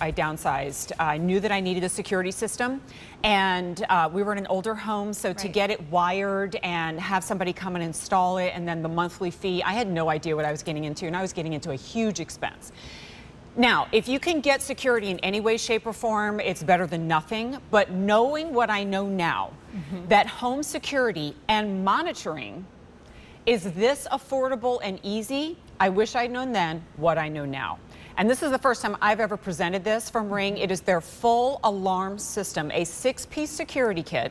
I downsized. I knew that I needed a security system, and we were in an older home, so to get it wired and have somebody come and install it, and then the monthly fee, I had no idea what I was getting into, and I was getting into a huge expense. Now, if you can get security in any way, shape, or form, it's better than nothing. But knowing what I know now, that home security and monitoring is this affordable and easy, I wish I'd known then what I know now. And this is the first time I've ever presented this from Ring. It is their full alarm system, a 6-piece security kit.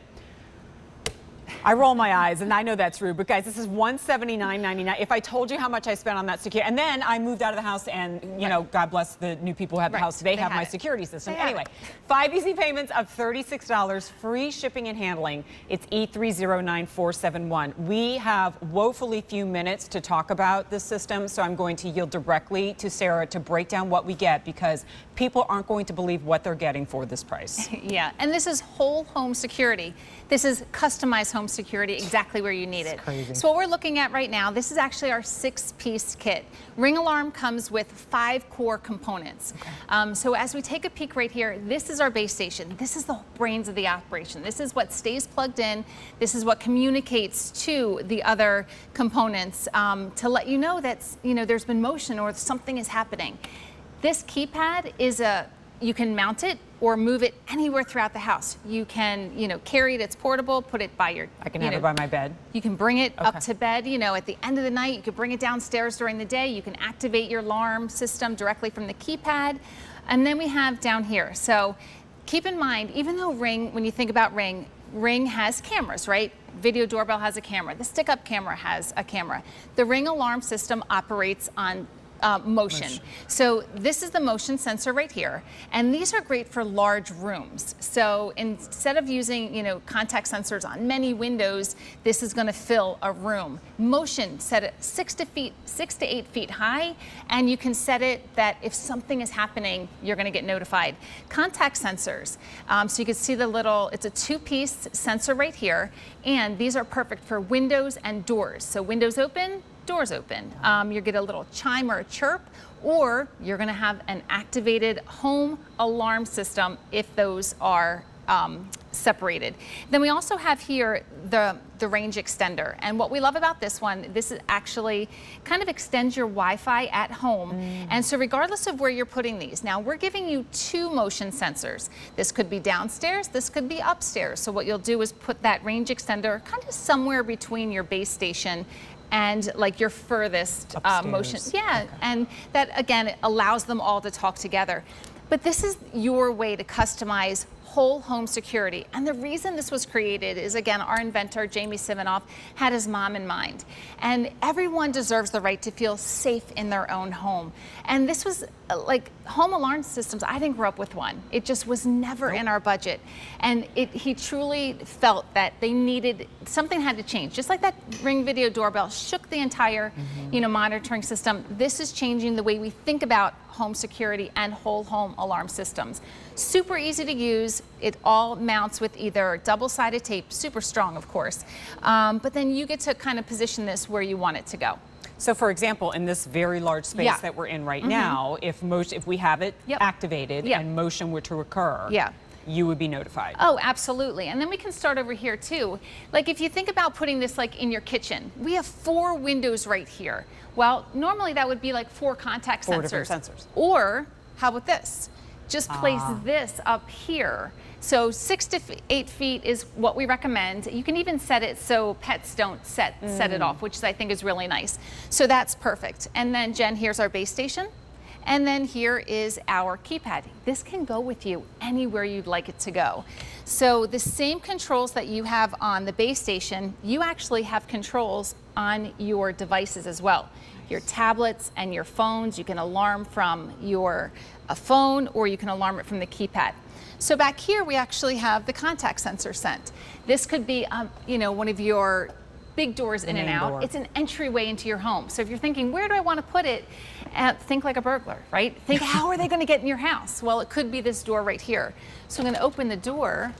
I roll my eyes, and I know that's rude, but guys, this is $179.99. If I told you how much I spent on that security, and then I moved out of the house, and you know, God bless the new people who have the house. They have my security system. Anyway, 5 easy payments of $36, free shipping and handling. It's E309471. We have woefully few minutes to talk about this system, so I'm going to yield directly to Sarah to break down what we get, because people aren't going to believe what they're getting for this price. Yeah, and this is whole home security. This is customized home security exactly where you need it. Crazy. So what we're looking at right now, this is actually our 6-piece kit. Ring Alarm comes with 5 core components. So as we take a peek right here, this is our base station. This is the brains of the operation. This is what stays plugged in. This is what communicates to the other components to let you know that there's been motion or something is happening. This keypad is you can mount it or move it anywhere throughout the house. You can, carry it, it's portable, put it by your, I can have it by my bed. You can bring it up to bed, at the end of the night. You can bring it downstairs during the day. You can activate your alarm system directly from the keypad. And then we have down here. So keep in mind, even though Ring, when you think about Ring has cameras, right? Video doorbell has a camera. The stick-up camera has a camera. The Ring alarm system operates on motion. So this is the motion sensor right here, and these are great for large rooms. So instead of using contact sensors on many windows, this is going to fill a room. Motion set at 6 to 8 feet high, and you can set it that if something is happening, you're going to get notified. Contact sensors. So you can see it's a 2-piece sensor right here, and these are perfect for windows and doors. So windows open, doors open. You get a little chime or a chirp, or you're going to have an activated home alarm system if those are separated. Then we also have here the range extender, and what we love about this one, this is actually kind of extends your Wi-Fi at home. And so regardless of where you're putting these, now we're giving you 2 motion sensors. This could be downstairs, this could be upstairs. So what you'll do is put that range extender kind of somewhere between your base station and like your furthest motion. Yeah, and that again allows them all to talk together. But this is your way to customize whole home security. And the reason this was created is, again, our inventor, Jamie Sivanoff, had his mom in mind. And everyone deserves the right to feel safe in their own home. And this was like home alarm systems. I didn't grow up with one. It just was never in our budget. And he truly felt that they needed, something had to change. Just like that Ring video doorbell shook the entire, monitoring system. This is changing the way we think about home security and whole home alarm systems. Super easy to use. It all mounts with either double-sided tape, super strong, of course, but then you get to kind of position this where you want it to go. So for example, in this very large space that we're in right now, if we have it activated and motion were to occur, you would be notified. Oh, absolutely. And then we can start over here too. Like if you think about putting this like in your kitchen, we have 4 windows right here. Well, normally that would be like 4 contact sensors. 4 different sensors. Or how about this? Just place this up here. So 6 to 8 feet is what we recommend. You can even set it so pets don't set it off, which I think is really nice. So that's perfect. And then Jen, here's our base station. And then here is our keypad. This can go with you anywhere you'd like it to go. So the same controls that you have on the base station, you actually have controls on your devices as well. Your tablets and your phones, you can alarm from your phone, or you can alarm it from the keypad. So back here we actually have the contact sensor sent. This could be one of your big doors in and out. It's an entryway into your home. So if you're thinking, where do I want to put it? Think like a burglar, right? Think, how are they going to get in your house? Well, it could be this door right here. So I'm going to open the door,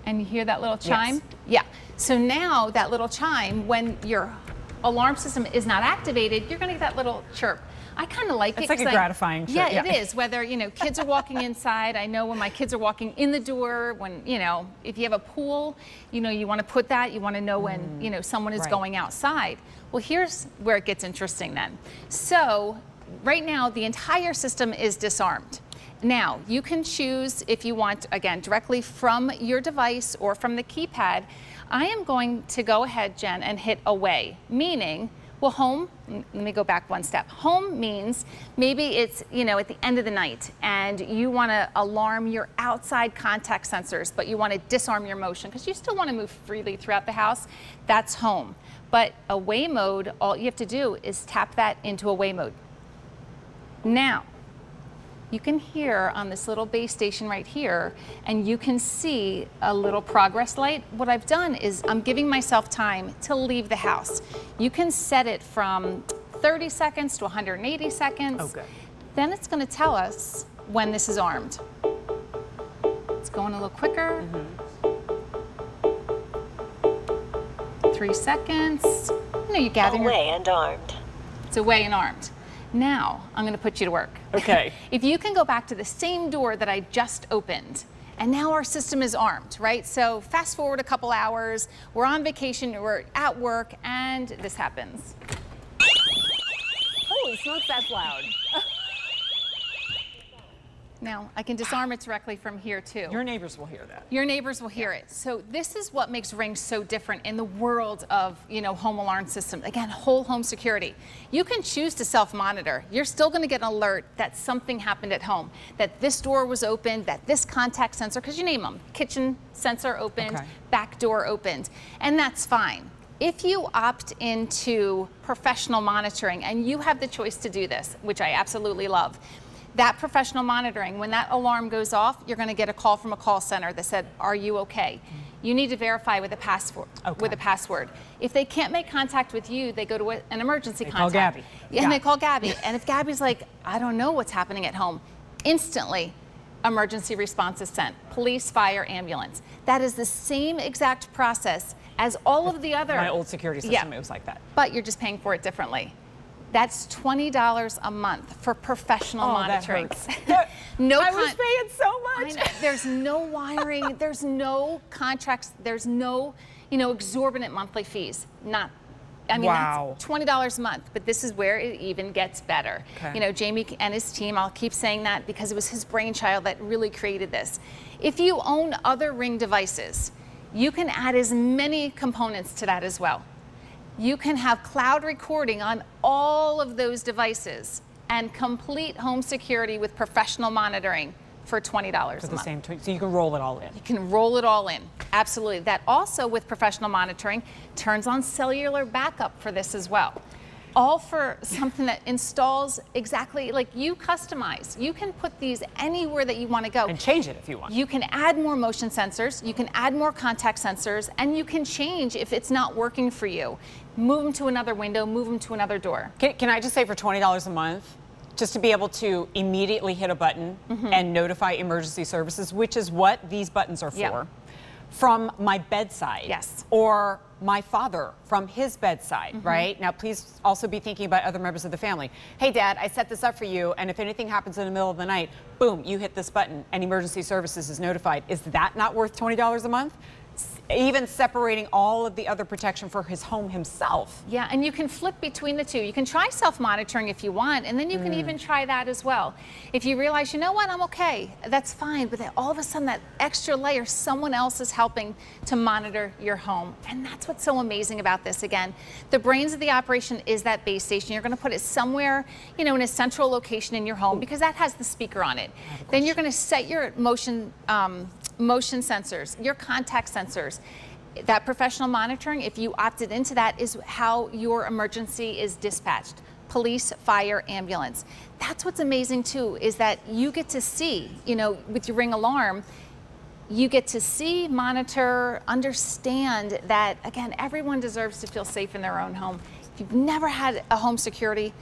and you hear that little chime? Yeah. So now that little chime, when your alarm system is not activated, you're going to get that little chirp. I kind of like it. It's like a 'cause gratifying trick. Yeah, it is. Whether, kids are walking inside. I know when my kids are walking in the door, when, if you have a pool, you want to put that, you want to know when, someone is Right. going outside. Well, here's where it gets interesting then. So right now, the entire system is disarmed. Now, you can choose if you want, again, directly from your device or from the keypad. I am going to go ahead, Jen, and hit away, meaning, well, home, let me go back one step. Home means maybe it's, at the end of the night and you want to alarm your outside contact sensors, but you want to disarm your motion because you still want to move freely throughout the house. That's home. But away mode, all you have to do is tap that into away mode. Now, you can hear on this little base station right here, and you can see a little progress light. What I've done is I'm giving myself time to leave the house. You can set it from 30 seconds to 180 seconds. Oh, good. Then it's going to tell us when this is armed. It's going a little quicker. 3 seconds. You gather Away and armed. It's away and armed. Now, I'm going to put you to work. Okay. If you can go back to the same door that I just opened, and now our system is armed, right? So fast forward a couple hours, we're on vacation, we're at work, and this happens. Holy smokes, that's loud. Now, I can disarm it directly from here, too. Your neighbors will hear that. Your neighbors will hear it. So this is what makes Ring so different in the world of, home alarm systems. Again, whole home security. You can choose to self-monitor. You're still going to get an alert that something happened at home, that this door was opened, that this contact sensor, because you name them, kitchen sensor opened, Okay. back door opened, and that's fine. If you opt into professional monitoring, and you have the choice to do this, which I absolutely love, that professional monitoring, when that alarm goes off, you're going to get a call from a call center that said, "Are you okay?" You need to verify with a password. Okay. With a password. If they can't make contact with you, they go to an emergency contact. Call Gabby. Yeah, and they call Gabby. And if Gabby's like, "I don't know what's happening at home," instantly, emergency response is sent. Police, fire, ambulance. That is the same exact process as all of the other. My old security system, it was like that. But you're just paying for it differently. That's $20 a month for professional monitoring. That hurts. No, I was paying so much. there's no wiring, there's no contracts, there's no, exorbitant monthly fees. Wow. That's $20 a month, but this is where it even gets better. Okay. Jamie and his team, I'll keep saying that because it was his brainchild that really created this. If you own other Ring devices, you can add as many components to that as well. You can have cloud recording on all of those devices and complete home security with professional monitoring for $20 For a the month. same, so you can roll it all in. You can roll it all in. Absolutely. That also, with professional monitoring, turns on cellular backup for this as well. All for something that installs exactly like you customize. You can put these anywhere that you want to go. And change it if you want. You can add more motion sensors, you can add more contact sensors, and you can change if it's not working for you. Move them to another window, move them to another door. Can I just say, for $20 a month, just to be able to immediately hit a button and notify emergency services, which is what these buttons are for, Yeah. from my bedside. Yes. Or my father from his bedside, right? Now, please also be thinking about other members of the family. Hey, Dad, I set this up for you, and if anything happens in the middle of the night, boom, you hit this button, and emergency services is notified. Is that not worth $20 a month? Even separating all of the other protection for his home himself. Yeah, and you can flip between the two. You can try self-monitoring if you want, and then you can even try that as well. If you realize, you know what, I'm okay, that's fine, but then all of a sudden that extra layer, someone else is helping to monitor your home. And that's what's so amazing about this. Again, the brains of the operation is that base station. You're gonna put it somewhere, in a central location in your home because that has the speaker on it. Then you're gonna set your motion sensors, your contact sensors. That professional monitoring, if you opted into that, is how your emergency is dispatched. Police, fire, ambulance. That's what's amazing too, is that you get to see, with your Ring alarm, you get to see, monitor, understand that, again, everyone deserves to feel safe in their own home. If you've never had a home security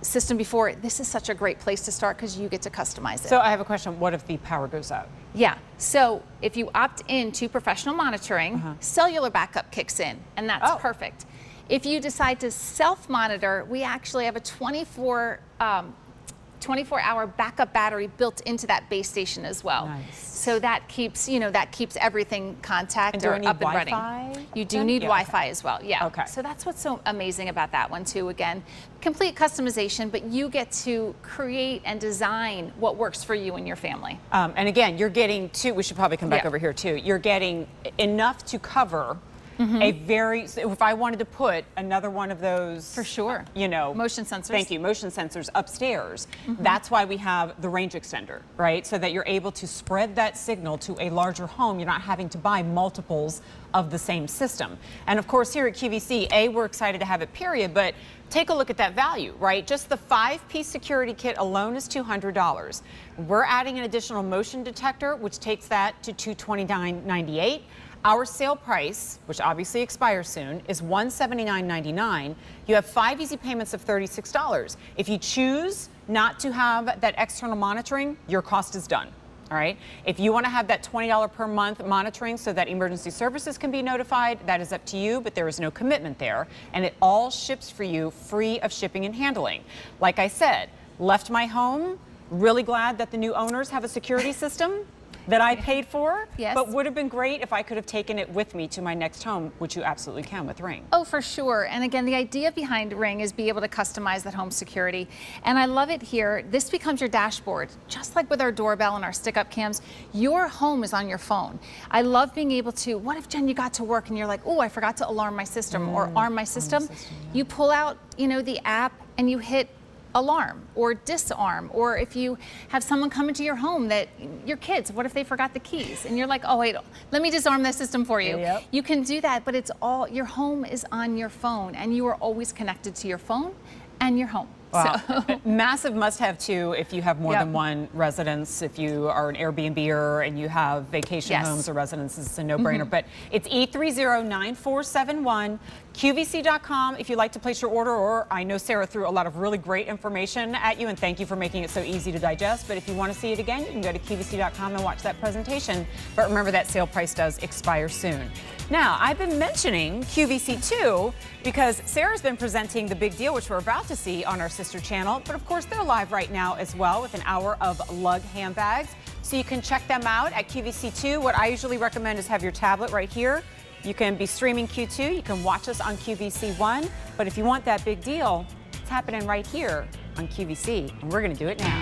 system before, this is such a great place to start because you get to customize it. So I have a question. What if the power goes out? Yeah, so if you opt into professional monitoring, cellular backup kicks in, and that's perfect. If you decide to self-monitor, we actually have a 24-hour backup battery built into that base station as well. Nice. So that keeps, that keeps everything contact And do I or need up and Wi-Fi running. You do then? need Yeah, Wi-Fi okay. as well. Yeah. Okay. So that's what's so amazing about that one too. Again, complete customization, but you get to create and design what works for you and your family. And again, you're getting we should probably come back Yeah. over here too. You're getting enough to cover so if I wanted to put another one of those, For sure. motion sensors. Thank you, motion sensors upstairs. That's why we have the range extender, right? So that you're able to spread that signal to a larger home. You're not having to buy multiples of the same system. And of course, here at QVC, we're excited to have it, period, but take a look at that value, right? Just the 5-piece security kit alone is $200. We're adding an additional motion detector, which takes that to $229.98. Our sale price, which obviously expires soon, is $179.99. You have 5 easy payments of $36. If you choose not to have that external monitoring, your cost is done. All right. If you want to have that $20 per month monitoring so that emergency services can be notified, that is up to you, but there is no commitment there. And it all ships for you free of shipping and handling. Like I said, left my home, really glad that the new owners have a security system that I paid for, Yes. but would have been great if I could have taken it with me to my next home, which you absolutely can with Ring. Oh, for sure. And again, the idea behind Ring is be able to customize that home security. And I love it here. This becomes your dashboard. Just like with our doorbell and our stick-up cams, your home is on your phone. I love being able to, what if, Jen, you got to work and you're like, oh, I forgot to alarm my system or arm my system. You pull out, the app and you hit alarm or disarm, or if you have someone come into your home that your kids, what if they forgot the keys and you're like, oh wait, let me disarm that system for you. Yep. You can do that, but it's all, your home is on your phone and you are always connected to your phone and your home. Wow. So Massive must-have too if you have more than one residence. If you are an Airbnb-er and you have vacation Yes. homes or residences, it's a no-brainer. But it's E309471, QVC.com if you'd like to place your order, or I know Sarah threw a lot of really great information at you, and thank you for making it so easy to digest. But if you want to see it again, you can go to QVC.com and watch that presentation. But remember, that sale price does expire soon. Now, I've been mentioning QVC too because Sarah's been presenting the big deal, which we're about to see on our sister channel. But of course, they're live right now as well with an hour of lug handbags. So you can check them out at QVC2. What I usually recommend is have your tablet right here. You can be streaming Q2. You can watch us on QVC1. But if you want that big deal, it's happening right here on QVC. And we're going to do it now.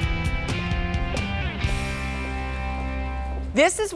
This is